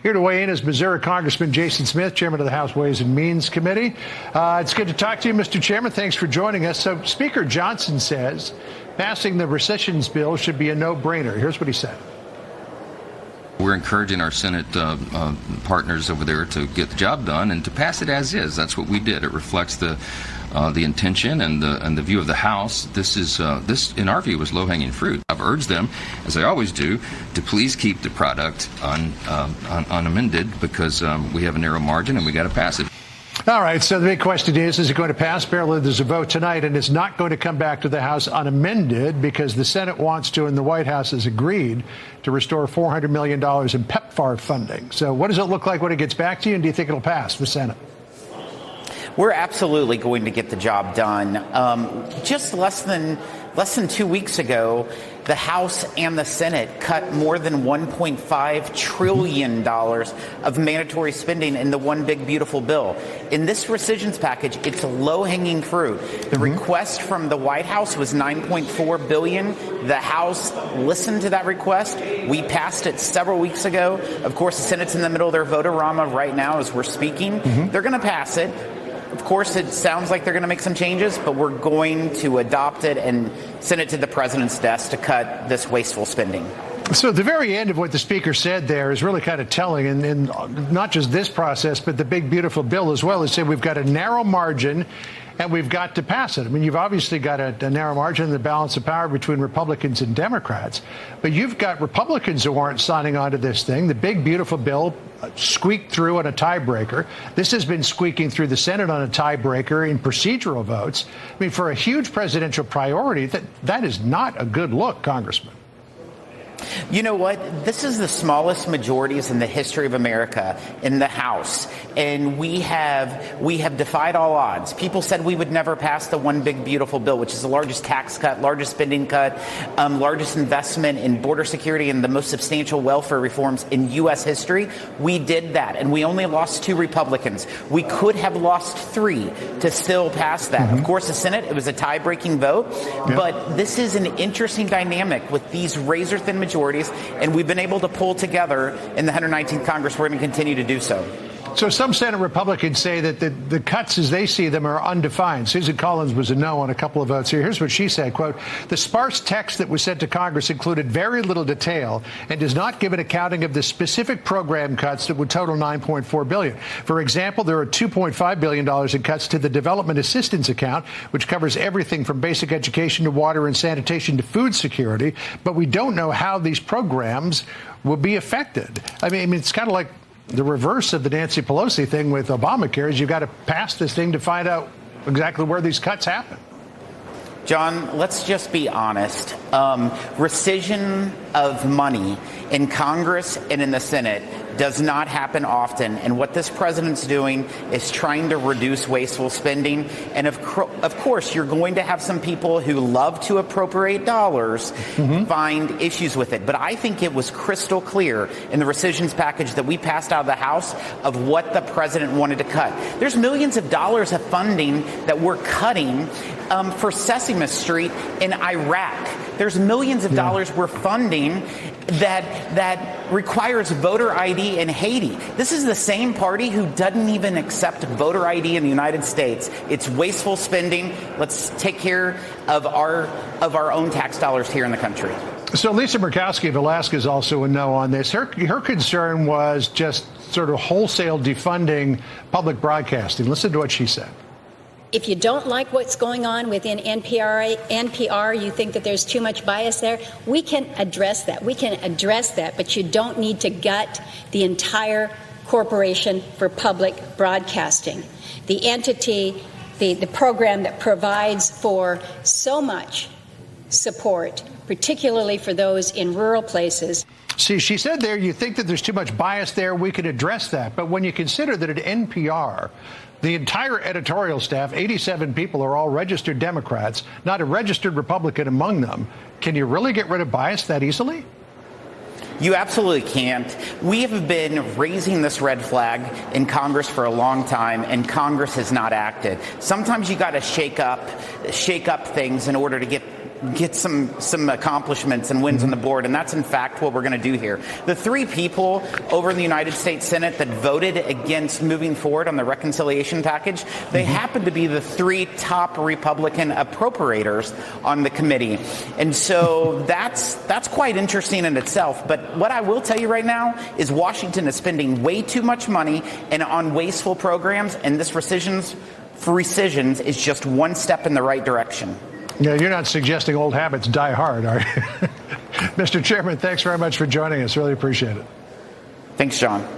Here to weigh in is Missouri Congressman Jason Smith, chairman of the House Ways and Means Committee. It's good to talk to you, Mr. Chairman. Thanks for joining us. So Speaker Johnson says passing the rescissions bill should be a no-brainer. Here's what he said. We're encouraging our Senate partners over there to get the job done and to pass it as is. That's what we did. It reflects the intention and the view of the House. This, in our view, was low-hanging fruit. I've urged them, as I always do, to please keep the product unamended because we have a narrow margin and we got to pass it. All right, so the big question is it going to pass? Apparently there's a vote tonight, and it's not going to come back to the House unamended because the Senate wants to, and the White House has agreed to restore $400 million in PEPFAR funding. So what does it look like when it gets back to you, and do you think it'll pass the Senate? We're absolutely going to get the job done. Just less than 2 weeks ago, the House and the Senate cut more than $1.5 trillion of mandatory spending in the one big beautiful bill. In this rescissions package, it's low-hanging fruit. The request from the White House was $9.4 billion. The House listened to that request. We passed it several weeks ago. Of course, the Senate's in the middle of their vote-a-rama right now as we're speaking. They're going to pass it. Of course, it sounds like they're going to make some changes, but we're going to adopt it and send it to the president's desk to cut this wasteful spending. So the very end of what the speaker said there is really kind of telling, and not just this process, but the big, beautiful bill as well. He said we've got a narrow margin and we've got to pass it. I mean, you've obviously got a narrow margin in the balance of power between Republicans and Democrats, but you've got Republicans who aren't signing on to this thing. The big, beautiful bill squeaked through on a tiebreaker. This has been squeaking through the Senate on a tiebreaker in procedural votes. I mean, for a huge presidential priority, that is not a good look, Congressman. You know what? This is the smallest majorities in the history of America in the House, and we have defied all odds. People said we would never pass the one big beautiful bill, which is the largest tax cut, largest spending cut, largest investment in border security, and the most substantial welfare reforms in U.S. history. We did that, and we only lost 2 Republicans. We could have lost 3 to still pass that. Of course, the Senate, it was a tie-breaking vote, but this is an interesting dynamic with these razor-thin majorities, and we've been able to pull together in the 119th Congress. We're going to continue to do so. So some Senate Republicans say that the cuts as they see them are undefined. Susan Collins was a no on a couple of votes here. Here's what she said, quote, "The sparse text that was sent to Congress included very little detail and does not give an accounting of the specific program cuts that would total $9.4 billion. For example, there are $2.5 billion in cuts to the Development Assistance Account, which covers everything from basic education to water and sanitation to food security. But we don't know how these programs will be affected." I mean, it's kind of like the reverse of the Nancy Pelosi thing with Obamacare is you've got to pass this thing to find out exactly where these cuts happen. John, let's just be honest. Rescission of money in Congress and in the Senate does not happen often. And what this president's doing is trying to reduce wasteful spending. And of course, you're going to have some people who love to appropriate dollars find issues with it. But I think it was crystal clear in the rescissions package that we passed out of the House of what the president wanted to cut. There's millions of dollars of funding that we're cutting for Sesame Street in Iraq. There's millions of dollars we're funding that requires voter ID in Haiti. This is the same party who doesn't even accept voter ID in the United States. It's wasteful spending. Let's take care of our own tax dollars here in the country. So Lisa Murkowski of Alaska is also a no on this. Her concern was just sort of wholesale defunding public broadcasting. Listen to what she said. If you don't like what's going on within NPR, you think that there's too much bias there, we can address that. But you don't need to gut the entire Corporation for Public Broadcasting. The entity, the program that provides for so much support, particularly for those in rural places. See, she said there, you think that there's too much bias there, we can address that. But when you consider that at NPR, the entire editorial staff, 87 people, are all registered Democrats, not a registered Republican among them. Can you really get rid of bias that easily? You absolutely can't. We have been raising this red flag in Congress for a long time, and Congress has not acted. Sometimes you got to shake up things in order to get get some accomplishments and wins on the board, and that's in fact what we're going to do here. The three people over in the United States Senate that voted against moving forward on the reconciliation package, they happen to be the three top Republican appropriators on the committee. And so that's quite interesting in itself. But what I will tell you right now is Washington is spending way too much money and on wasteful programs, and this rescissions is just one step in the right direction. Yeah, you're not suggesting old habits die hard, are you? Mr. Chairman, thanks very much for joining us. Really appreciate it. Thanks, John.